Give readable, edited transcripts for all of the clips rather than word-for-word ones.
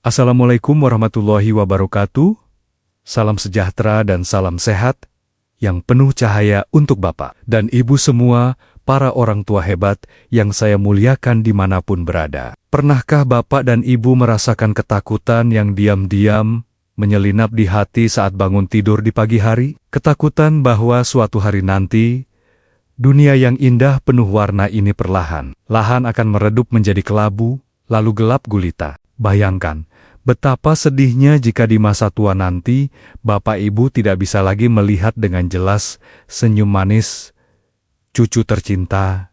Assalamualaikum warahmatullahi wabarakatuh. Salam sejahtera dan salam sehat yang penuh cahaya untuk Bapak dan Ibu semua, para orang tua hebat yang saya muliakan dimanapun berada. Pernahkah Bapak dan Ibu merasakan ketakutan yang diam-diam menyelinap di hati saat bangun tidur di pagi hari? Ketakutan bahwa suatu hari nanti, dunia yang indah penuh warna ini perlahan-lahan akan meredup menjadi kelabu, lalu gelap gulita. Bayangkan, betapa sedihnya jika di masa tua nanti, Bapak Ibu tidak bisa lagi melihat dengan jelas senyum manis cucu tercinta.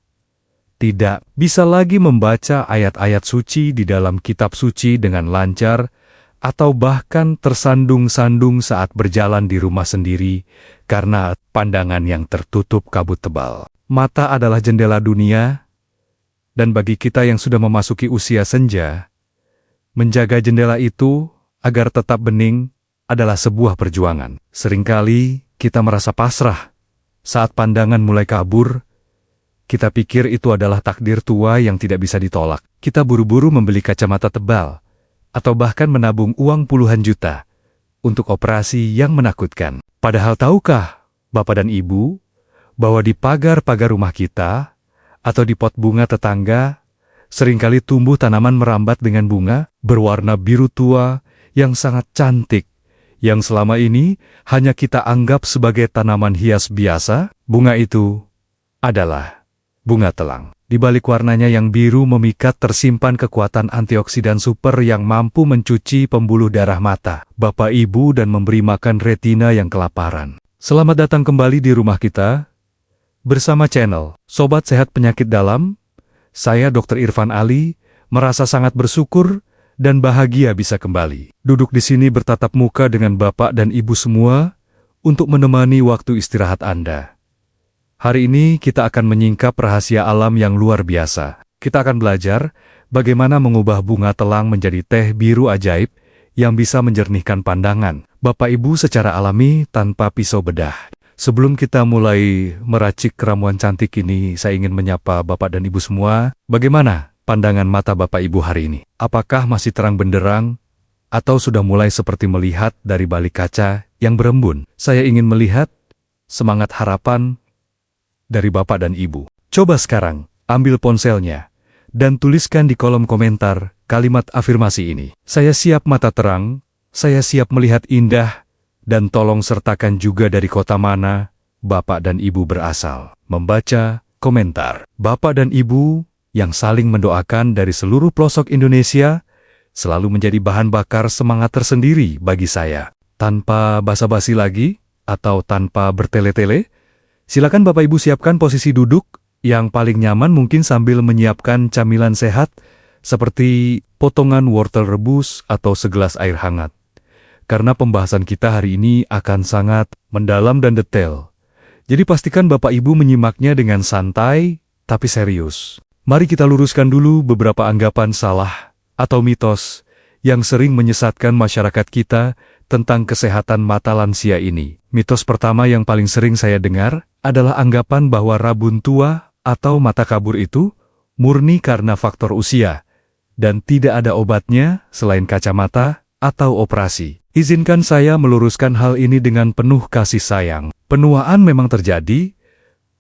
Tidak bisa lagi membaca ayat-ayat suci di dalam kitab suci dengan lancar, atau bahkan tersandung-sandung saat berjalan di rumah sendiri karena pandangan yang tertutup kabut tebal. Mata adalah jendela dunia, dan bagi kita yang sudah memasuki usia senja, menjaga jendela itu agar tetap bening adalah sebuah perjuangan. Seringkali kita merasa pasrah saat pandangan mulai kabur. Kita pikir itu adalah takdir tua yang tidak bisa ditolak. Kita buru-buru membeli kacamata tebal, atau bahkan menabung uang puluhan juta untuk operasi yang menakutkan. Padahal tahukah Bapak dan Ibu bahwa di pagar-pagar rumah kita atau di pot bunga tetangga seringkali tumbuh tanaman merambat dengan bunga berwarna biru tua yang sangat cantik, yang selama ini hanya kita anggap sebagai tanaman hias biasa. Bunga itu adalah bunga telang. Di balik warnanya yang biru memikat tersimpan kekuatan antioksidan super yang mampu mencuci pembuluh darah mata Bapak Ibu dan memberi makan retina yang kelaparan. Selamat datang kembali di rumah kita bersama channel Sobat Sehat Penyakit Dalam. Saya Dr. Irfan Ali, merasa sangat bersyukur dan bahagia bisa kembali duduk di sini bertatap muka dengan Bapak dan Ibu semua untuk menemani waktu istirahat Anda. Hari ini kita akan menyingkap rahasia alam yang luar biasa. Kita akan belajar bagaimana mengubah bunga telang menjadi teh biru ajaib yang bisa menjernihkan pandangan Bapak Ibu secara alami tanpa pisau bedah. Sebelum kita mulai meracik ramuan cantik ini, saya ingin menyapa Bapak dan Ibu semua. Bagaimana pandangan mata Bapak Ibu hari ini? Apakah masih terang benderang, atau sudah mulai seperti melihat dari balik kaca yang berembun? Saya ingin melihat semangat harapan dari Bapak dan Ibu. Coba sekarang, ambil ponselnya, dan tuliskan di kolom komentar kalimat afirmasi ini. Saya siap mata terang, saya siap melihat indah, dan tolong sertakan juga dari kota mana Bapak dan Ibu berasal. Membaca komentar Bapak dan Ibu yang saling mendoakan dari seluruh pelosok Indonesia selalu menjadi bahan bakar semangat tersendiri bagi saya. Tanpa basa-basi lagi, atau tanpa bertele-tele, silakan Bapak Ibu siapkan posisi duduk yang paling nyaman mungkin sambil menyiapkan camilan sehat seperti potongan wortel rebus atau segelas air hangat. Karena pembahasan kita hari ini akan sangat mendalam dan detail. Jadi pastikan Bapak Ibu menyimaknya dengan santai, tapi serius. Mari kita luruskan dulu beberapa anggapan salah atau mitos yang sering menyesatkan masyarakat kita tentang kesehatan mata lansia ini. Mitos pertama yang paling sering saya dengar adalah anggapan bahwa rabun tua atau mata kabur itu murni karena faktor usia, dan tidak ada obatnya selain kacamata atau operasi. Izinkan saya meluruskan hal ini dengan penuh kasih sayang. Penuaan memang terjadi,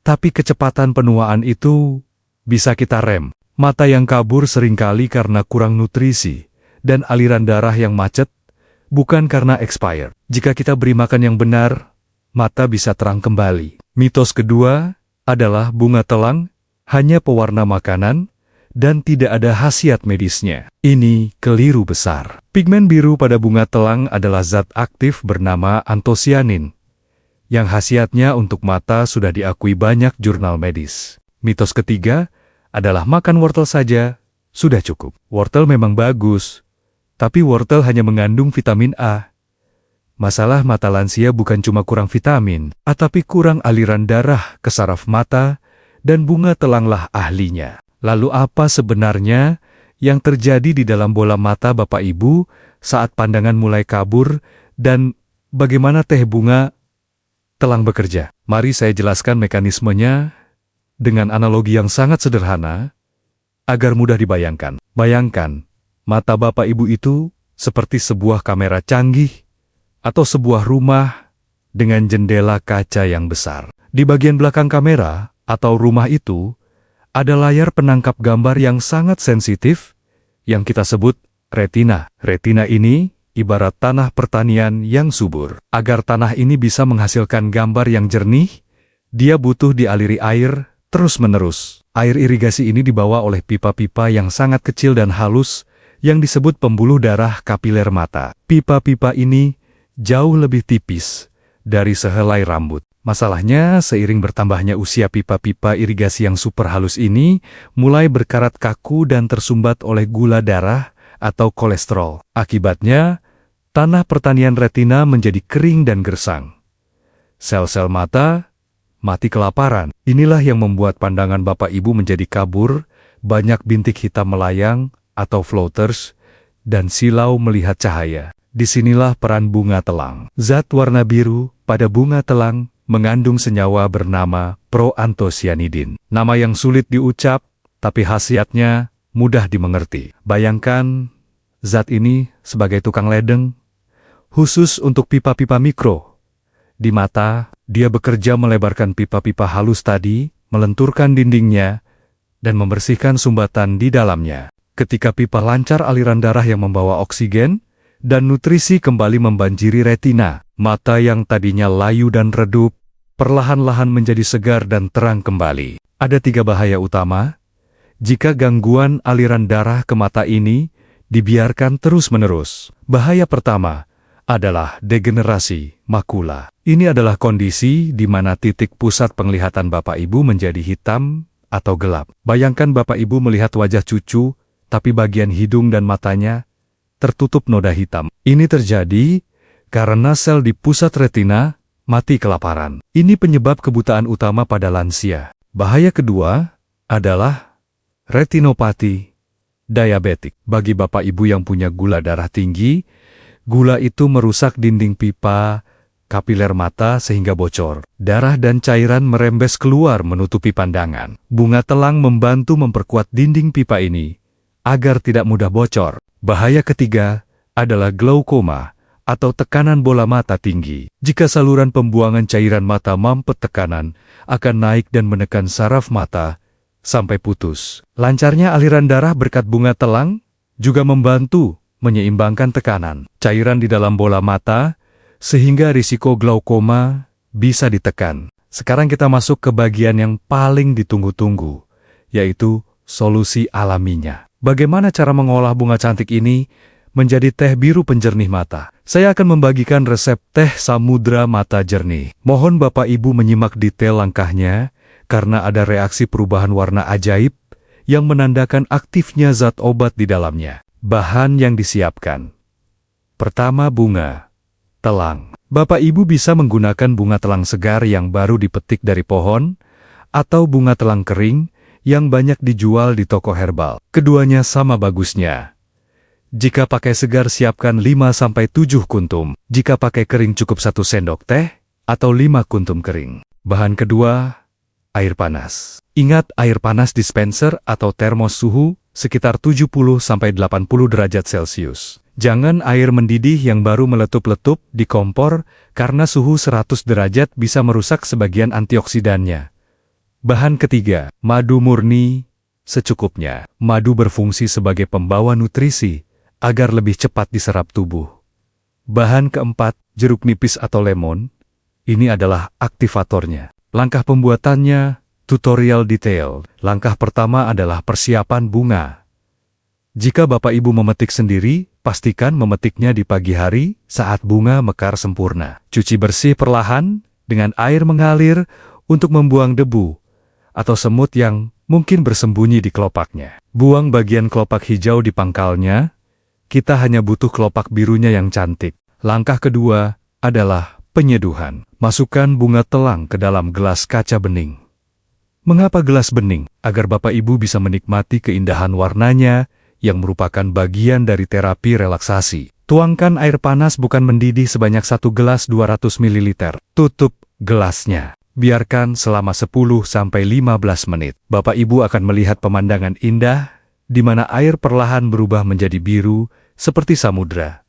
tapi kecepatan penuaan itu bisa kita rem. Mata yang kabur seringkali karena kurang nutrisi dan aliran darah yang macet, bukan karena expired. Jika kita beri makan yang benar, mata bisa terang kembali. Mitos kedua adalah bunga telang hanya pewarna makanan dan tidak ada khasiat medisnya. Ini keliru besar. Pigmen biru pada bunga telang adalah zat aktif bernama antosianin, yang khasiatnya untuk mata sudah diakui banyak jurnal medis. Mitos ketiga adalah makan wortel saja sudah cukup. Wortel memang bagus, tapi wortel hanya mengandung vitamin A. Masalah mata lansia bukan cuma kurang vitamin, tapi kurang aliran darah ke saraf mata, dan bunga telanglah ahlinya. Lalu apa sebenarnya yang terjadi di dalam bola mata Bapak Ibu saat pandangan mulai kabur, dan bagaimana teh bunga telang bekerja? Mari saya jelaskan mekanismenya dengan analogi yang sangat sederhana agar mudah dibayangkan. Bayangkan, mata Bapak Ibu itu seperti sebuah kamera canggih atau sebuah rumah dengan jendela kaca yang besar. Di bagian belakang kamera atau rumah itu, ada layar penangkap gambar yang sangat sensitif yang kita sebut retina. Retina ini ibarat tanah pertanian yang subur. Agar tanah ini bisa menghasilkan gambar yang jernih, dia butuh dialiri air terus-menerus. Air irigasi ini dibawa oleh pipa-pipa yang sangat kecil dan halus yang disebut pembuluh darah kapiler mata. Pipa-pipa ini jauh lebih tipis dari sehelai rambut. Masalahnya, seiring bertambahnya usia pipa-pipa irigasi yang super halus ini, mulai berkarat kaku dan tersumbat oleh gula darah atau kolesterol. Akibatnya, tanah pertanian retina menjadi kering dan gersang. Sel-sel mata mati kelaparan. Inilah yang membuat pandangan Bapak Ibu menjadi kabur, banyak bintik hitam melayang atau floaters, dan silau melihat cahaya. Disinilah peran bunga telang. Zat warna biru pada bunga telang mengandung senyawa bernama proantosianidin. Nama yang sulit diucap, tapi khasiatnya mudah dimengerti. Bayangkan, zat ini sebagai tukang ledeng, khusus untuk pipa-pipa mikro. Di mata, dia bekerja melebarkan pipa-pipa halus tadi, melenturkan dindingnya, dan membersihkan sumbatan di dalamnya. Ketika pipa lancar aliran darah yang membawa oksigen, dan nutrisi kembali membanjiri retina, mata yang tadinya layu dan redup, perlahan-lahan menjadi segar dan terang kembali. Ada 3 bahaya utama jika gangguan aliran darah ke mata ini dibiarkan terus-menerus. Bahaya pertama adalah degenerasi makula. Ini adalah kondisi di mana titik pusat penglihatan Bapak Ibu menjadi hitam atau gelap. Bayangkan Bapak Ibu melihat wajah cucu, tapi bagian hidung dan matanya tertutup noda hitam. Ini terjadi karena sel di pusat retina mati kelaparan. Ini penyebab kebutaan utama pada lansia. Bahaya kedua adalah retinopati diabetik. Bagi Bapak Ibu yang punya gula darah tinggi, gula itu merusak dinding pipa kapiler mata sehingga bocor. Darah dan cairan merembes keluar menutupi pandangan. Bunga telang membantu memperkuat dinding pipa ini agar tidak mudah bocor. Bahaya ketiga adalah glaukoma atau tekanan bola mata tinggi. Jika saluran pembuangan cairan mata mampet tekanan, akan naik dan menekan saraf mata sampai putus. Lancarnya aliran darah berkat bunga telang juga membantu menyeimbangkan tekanan cairan di dalam bola mata sehingga risiko glaukoma bisa ditekan. Sekarang kita masuk ke bagian yang paling ditunggu-tunggu, yaitu solusi alaminya. Bagaimana cara mengolah bunga cantik ini menjadi teh biru penjernih mata? Saya akan membagikan resep teh samudra mata jernih. Mohon Bapak Ibu menyimak detail langkahnya, karena ada reaksi perubahan warna ajaib yang menandakan aktifnya zat obat di dalamnya. Bahan yang disiapkan. Pertama, bunga telang. Bapak Ibu bisa menggunakan bunga telang segar yang baru dipetik dari pohon, atau bunga telang kering yang banyak dijual di toko herbal. Keduanya sama bagusnya. Jika pakai segar siapkan 5-7 kuntum. Jika pakai kering cukup 1 sendok teh, atau 5 kuntum kering. Bahan kedua, air panas. Ingat, air panas dispenser atau termos suhu sekitar 70-80 derajat Celcius. Jangan air mendidih yang baru meletup-letup di kompor karena suhu 100 derajat bisa merusak sebagian antioksidannya. Bahan ketiga, madu murni secukupnya. Madu berfungsi sebagai pembawa nutrisi agar lebih cepat diserap tubuh. Bahan keempat, jeruk nipis atau lemon. Ini adalah aktivatornya. Langkah pembuatannya, tutorial detail. Langkah pertama adalah persiapan bunga. Jika Bapak Ibu memetik sendiri, pastikan memetiknya di pagi hari saat bunga mekar sempurna. Cuci bersih perlahan dengan air mengalir untuk membuang debu atau semut yang mungkin bersembunyi di kelopaknya. Buang bagian kelopak hijau di pangkalnya, kita hanya butuh kelopak birunya yang cantik. Langkah kedua adalah penyeduhan. Masukkan bunga telang ke dalam gelas kaca bening. Mengapa gelas bening? Agar Bapak Ibu bisa menikmati keindahan warnanya, yang merupakan bagian dari terapi relaksasi. Tuangkan air panas bukan mendidih sebanyak 1 gelas 200 ml. Tutup gelasnya. Biarkan selama 10-15 menit. Bapak Ibu akan melihat pemandangan indah, di mana air perlahan berubah menjadi biru seperti samudra.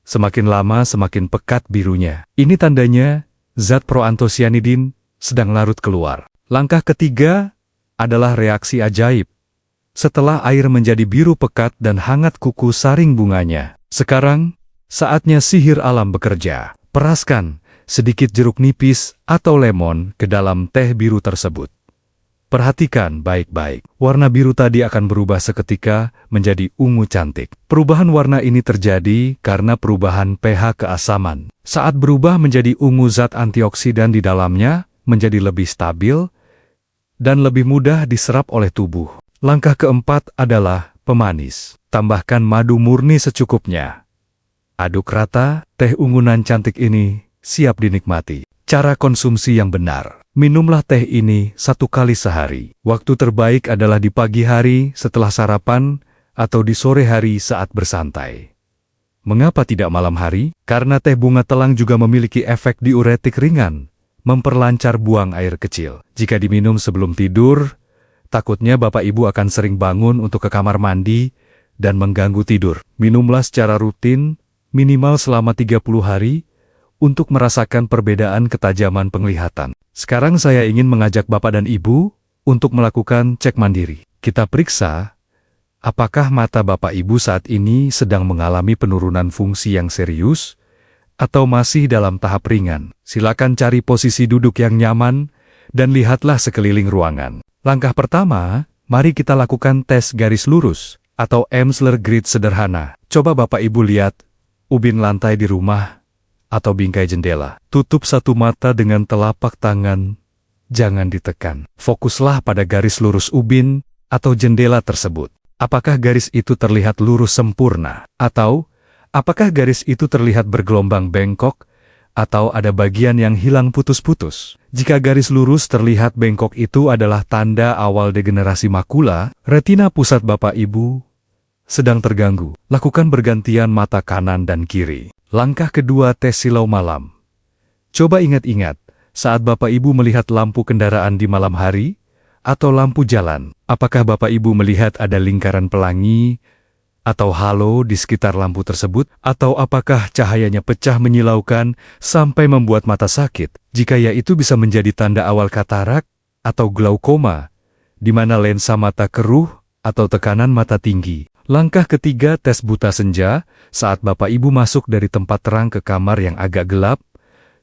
Semakin lama semakin pekat birunya. Ini tandanya zat proantosianidin sedang larut keluar. Langkah ketiga adalah reaksi ajaib. Setelah air menjadi biru pekat dan hangat kuku saring bunganya. Sekarang, saatnya sihir alam bekerja. Peraskan sedikit jeruk nipis atau lemon ke dalam teh biru tersebut. Perhatikan baik-baik. Warna biru tadi akan berubah seketika menjadi ungu cantik. Perubahan warna ini terjadi karena perubahan pH keasaman. Saat berubah menjadi ungu, zat antioksidan di dalamnya menjadi lebih stabil dan lebih mudah diserap oleh tubuh. Langkah keempat adalah pemanis. Tambahkan madu murni secukupnya. Aduk rata, teh ungunan cantik ini siap dinikmati. Cara konsumsi yang benar. Minumlah teh ini 1 kali sehari. Waktu terbaik adalah di pagi hari setelah sarapan atau di sore hari saat bersantai. Mengapa tidak malam hari? Karena teh bunga telang juga memiliki efek diuretik ringan, memperlancar buang air kecil. Jika diminum sebelum tidur, takutnya Bapak Ibu akan sering bangun untuk ke kamar mandi dan mengganggu tidur. Minumlah secara rutin, minimal selama 30 hari, untuk merasakan perbedaan ketajaman penglihatan. Sekarang saya ingin mengajak Bapak dan Ibu untuk melakukan cek mandiri. Kita periksa, apakah mata Bapak Ibu saat ini sedang mengalami penurunan fungsi yang serius, atau masih dalam tahap ringan. Silakan cari posisi duduk yang nyaman, dan lihatlah sekeliling ruangan. Langkah pertama, mari kita lakukan tes garis lurus, atau Amsler Grid sederhana. Coba Bapak Ibu lihat, ubin lantai di rumah, atau bingkai jendela. Tutup satu mata dengan telapak tangan, jangan ditekan. Fokuslah pada garis lurus ubin atau jendela tersebut. Apakah garis itu terlihat lurus sempurna? Atau, apakah garis itu terlihat bergelombang bengkok? Atau ada bagian yang hilang putus-putus? Jika garis lurus terlihat bengkok, itu adalah tanda awal degenerasi makula. Retina pusat Bapak Ibu sedang terganggu. Lakukan bergantian mata kanan dan kiri. Langkah kedua, tes silau malam. Coba ingat-ingat, saat Bapak Ibu melihat lampu kendaraan di malam hari, atau lampu jalan, apakah Bapak Ibu melihat ada lingkaran pelangi, atau halo di sekitar lampu tersebut? Atau apakah cahayanya pecah menyilaukan sampai membuat mata sakit? Jika ya, itu bisa menjadi tanda awal katarak, atau glaukoma, di mana lensa mata keruh, atau tekanan mata tinggi. Langkah ketiga, tes buta senja. Saat Bapak Ibu masuk dari tempat terang ke kamar yang agak gelap,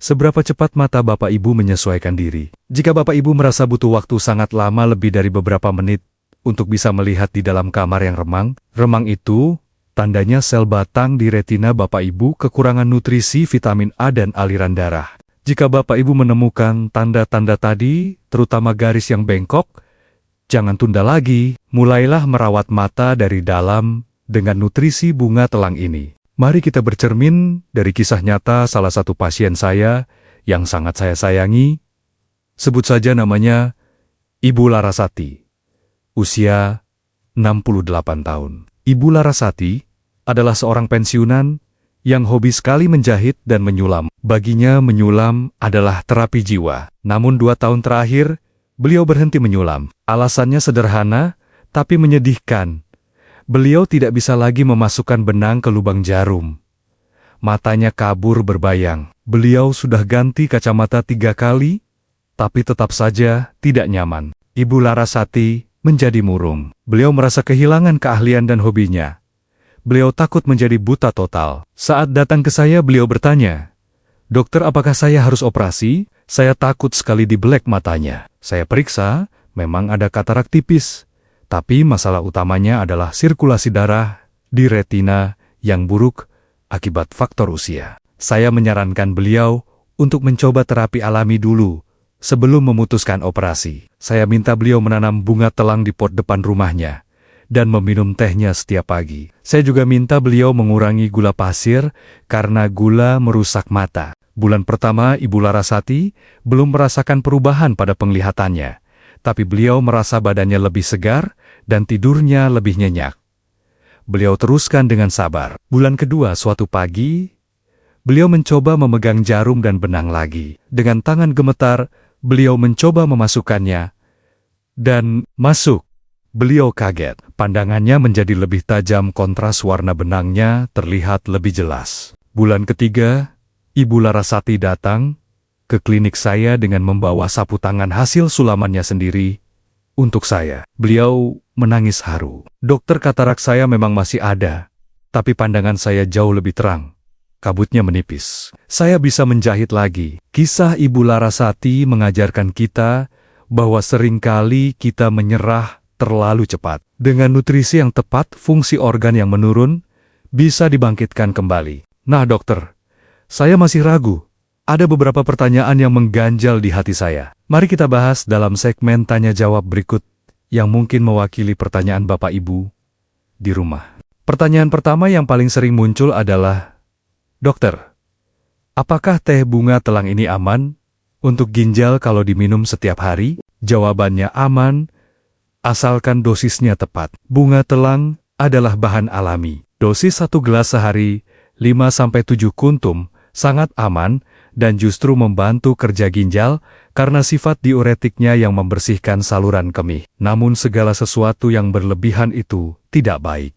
seberapa cepat mata Bapak Ibu menyesuaikan diri? Jika Bapak Ibu merasa butuh waktu sangat lama, lebih dari beberapa menit, untuk bisa melihat di dalam kamar yang remang itu, tandanya sel batang di retina Bapak Ibu kekurangan nutrisi, vitamin A dan aliran darah. Jika Bapak Ibu menemukan tanda-tanda tadi, terutama garis yang bengkok, jangan tunda lagi, mulailah merawat mata dari dalam dengan nutrisi bunga telang ini. Mari kita bercermin dari kisah nyata salah satu pasien saya yang sangat saya sayangi. Sebut saja namanya Ibu Larasati. Usia 68 tahun. Ibu Larasati adalah seorang pensiunan yang hobi sekali menjahit dan menyulam. Baginya menyulam adalah terapi jiwa. Namun 2 tahun terakhir, beliau berhenti menyulam. Alasannya sederhana, tapi menyedihkan. Beliau tidak bisa lagi memasukkan benang ke lubang jarum. Matanya kabur berbayang. Beliau sudah ganti kacamata 3 kali, tapi tetap saja tidak nyaman. Ibu Larasati menjadi murung. Beliau merasa kehilangan keahlian dan hobinya. Beliau takut menjadi buta total. Saat datang ke saya, beliau bertanya, "Dokter, apakah saya harus operasi? Saya takut sekali dibelek matanya." Saya periksa, memang ada katarak tipis. Tapi masalah utamanya adalah sirkulasi darah di retina yang buruk akibat faktor usia. Saya menyarankan beliau untuk mencoba terapi alami dulu sebelum memutuskan operasi. Saya minta beliau menanam bunga telang di pot depan rumahnya dan meminum tehnya setiap pagi. Saya juga minta beliau mengurangi gula pasir karena gula merusak mata. Bulan pertama Ibu Larasati belum merasakan perubahan pada penglihatannya, tapi beliau merasa badannya lebih segar dan tidurnya lebih nyenyak. Beliau teruskan dengan sabar. Bulan kedua, suatu pagi, beliau mencoba memegang jarum dan benang lagi. Dengan tangan gemetar, beliau mencoba memasukkannya, dan masuk. Beliau kaget. Pandangannya menjadi lebih tajam, kontras warna benangnya terlihat lebih jelas. Bulan ketiga, Ibu Larasati datang ke klinik saya dengan membawa sapu tangan hasil sulamannya sendiri untuk saya. Beliau menangis haru. Dokter, katarak saya memang masih ada, tapi pandangan saya jauh lebih terang. Kabutnya menipis. Saya bisa menjahit lagi. Kisah Ibu Larasati mengajarkan kita bahwa seringkali kita menyerah terlalu cepat. Dengan nutrisi yang tepat, fungsi organ yang menurun bisa dibangkitkan kembali. Nah dokter, saya masih ragu. Ada beberapa pertanyaan yang mengganjal di hati saya. Mari kita bahas dalam segmen tanya-jawab berikut yang mungkin mewakili pertanyaan Bapak Ibu di rumah. Pertanyaan pertama yang paling sering muncul adalah, Dokter, apakah teh bunga telang ini aman untuk ginjal kalau diminum setiap hari? Jawabannya aman, asalkan dosisnya tepat. Bunga telang adalah bahan alami. Dosis 1 gelas sehari, 5-7 kuntum, sangat aman dan justru membantu kerja ginjal karena sifat diuretiknya yang membersihkan saluran kemih. Namun segala sesuatu yang berlebihan itu tidak baik.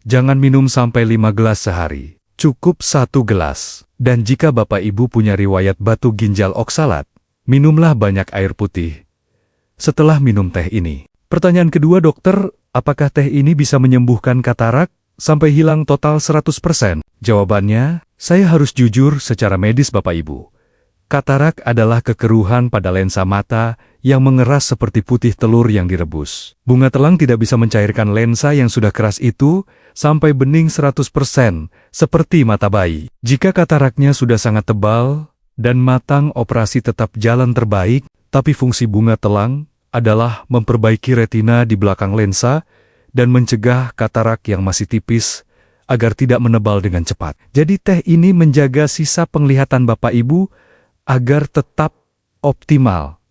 Jangan minum sampai 5 gelas sehari. Cukup 1 gelas. Dan jika Bapak Ibu punya riwayat batu ginjal oksalat, minumlah banyak air putih setelah minum teh ini. Pertanyaan kedua, dokter, apakah teh ini bisa menyembuhkan katarak sampai hilang total 100%? Jawabannya, saya harus jujur secara medis Bapak Ibu. Katarak adalah kekeruhan pada lensa mata yang mengeras seperti putih telur yang direbus. Bunga telang tidak bisa mencairkan lensa yang sudah keras itu sampai bening 100%, seperti mata bayi. Jika kataraknya sudah sangat tebal dan matang, operasi tetap jalan terbaik, tapi fungsi bunga telang adalah memperbaiki retina di belakang lensa dan mencegah katarak yang masih tipis agar tidak menebal dengan cepat. Jadi teh ini menjaga sisa penglihatan Bapak Ibu agar tetap optimal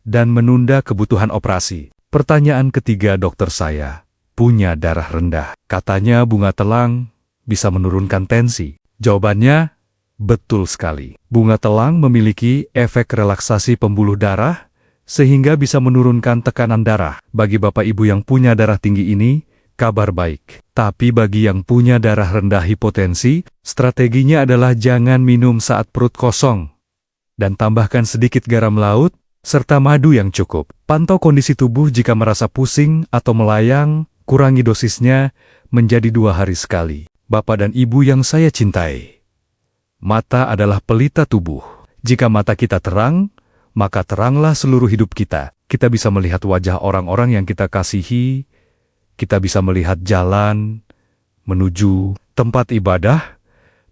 dan menunda kebutuhan operasi. Pertanyaan ketiga, dokter, saya punya darah rendah. Katanya bunga telang bisa menurunkan tensi. Jawabannya, betul sekali. Bunga telang memiliki efek relaksasi pembuluh darah sehingga bisa menurunkan tekanan darah. Bagi Bapak Ibu yang punya darah tinggi ini, kabar baik. Tapi bagi yang punya darah rendah hipotensi, strateginya adalah jangan minum saat perut kosong. Dan tambahkan sedikit garam laut, serta madu yang cukup. Pantau kondisi tubuh jika merasa pusing atau melayang, kurangi dosisnya menjadi 2 hari sekali. Bapak dan Ibu yang saya cintai, mata adalah pelita tubuh. Jika mata kita terang, maka teranglah seluruh hidup kita. Kita bisa melihat wajah orang-orang yang kita kasihi, kita bisa melihat jalan menuju tempat ibadah,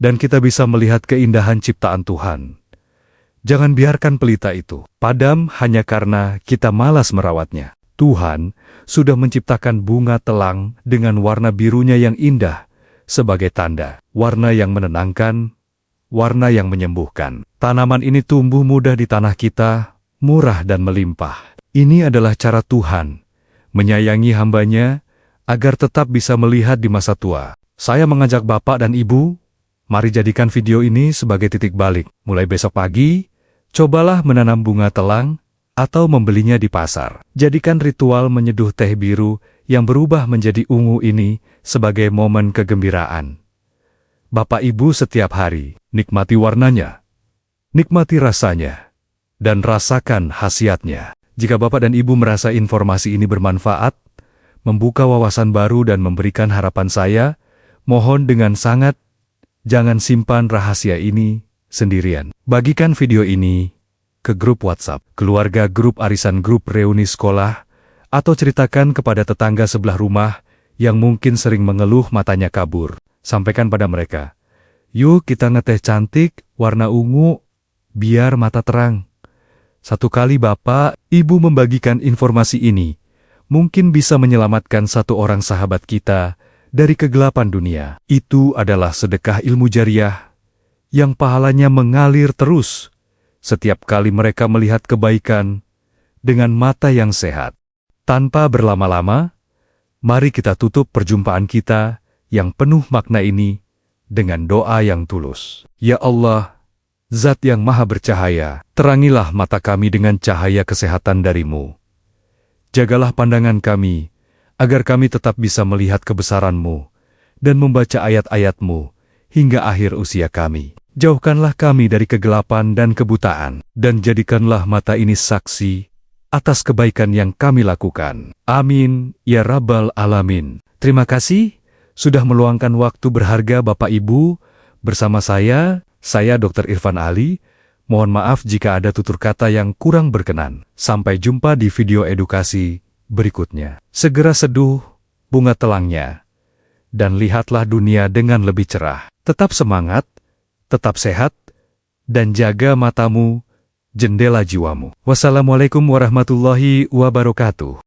dan kita bisa melihat keindahan ciptaan Tuhan. Jangan biarkan pelita itu padam hanya karena kita malas merawatnya. Tuhan sudah menciptakan bunga telang dengan warna birunya yang indah sebagai tanda, warna yang menenangkan, warna yang menyembuhkan. Tanaman ini tumbuh mudah di tanah kita, murah dan melimpah. Ini adalah cara Tuhan menyayangi hamba-Nya agar tetap bisa melihat di masa tua. Saya mengajak Bapak dan Ibu, mari jadikan video ini sebagai titik balik. Mulai besok pagi, cobalah menanam bunga telang atau membelinya di pasar. Jadikan ritual menyeduh teh biru yang berubah menjadi ungu ini sebagai momen kegembiraan. Bapak Ibu setiap hari, nikmati warnanya, nikmati rasanya, dan rasakan khasiatnya. Jika Bapak dan Ibu merasa informasi ini bermanfaat, membuka wawasan baru dan memberikan harapan, saya mohon dengan sangat, jangan simpan rahasia ini sendirian. Bagikan video ini ke grup WhatsApp, keluarga, grup arisan, grup reuni sekolah, atau ceritakan kepada tetangga sebelah rumah yang mungkin sering mengeluh matanya kabur. Sampaikan pada mereka, yuk kita ngeteh cantik, warna ungu, biar mata terang. Satu kali Bapak, Ibu membagikan informasi ini, mungkin bisa menyelamatkan satu orang sahabat kita dari kegelapan dunia. Itu adalah sedekah ilmu jariah yang pahalanya mengalir terus setiap kali mereka melihat kebaikan dengan mata yang sehat. Tanpa berlama-lama, mari kita tutup perjumpaan kita yang penuh makna ini dengan doa yang tulus. Ya Allah, Zat yang Maha Bercahaya, terangilah mata kami dengan cahaya kesehatan dari-Mu. Jagalah pandangan kami agar kami tetap bisa melihat kebesaran-Mu dan membaca ayat-ayat-Mu hingga akhir usia kami. Jauhkanlah kami dari kegelapan dan kebutaan, dan jadikanlah mata ini saksi atas kebaikan yang kami lakukan. Amin, ya Rabbal Alamin. Terima kasih sudah meluangkan waktu berharga Bapak Ibu bersama saya Dr. Irfan Ali. Mohon maaf jika ada tutur kata yang kurang berkenan. Sampai jumpa di video edukasi berikutnya. Segera seduh bunga telangnya, dan lihatlah dunia dengan lebih cerah. Tetap semangat, tetap sehat, dan jaga matamu, jendela jiwamu. Wassalamualaikum warahmatullahi wabarakatuh.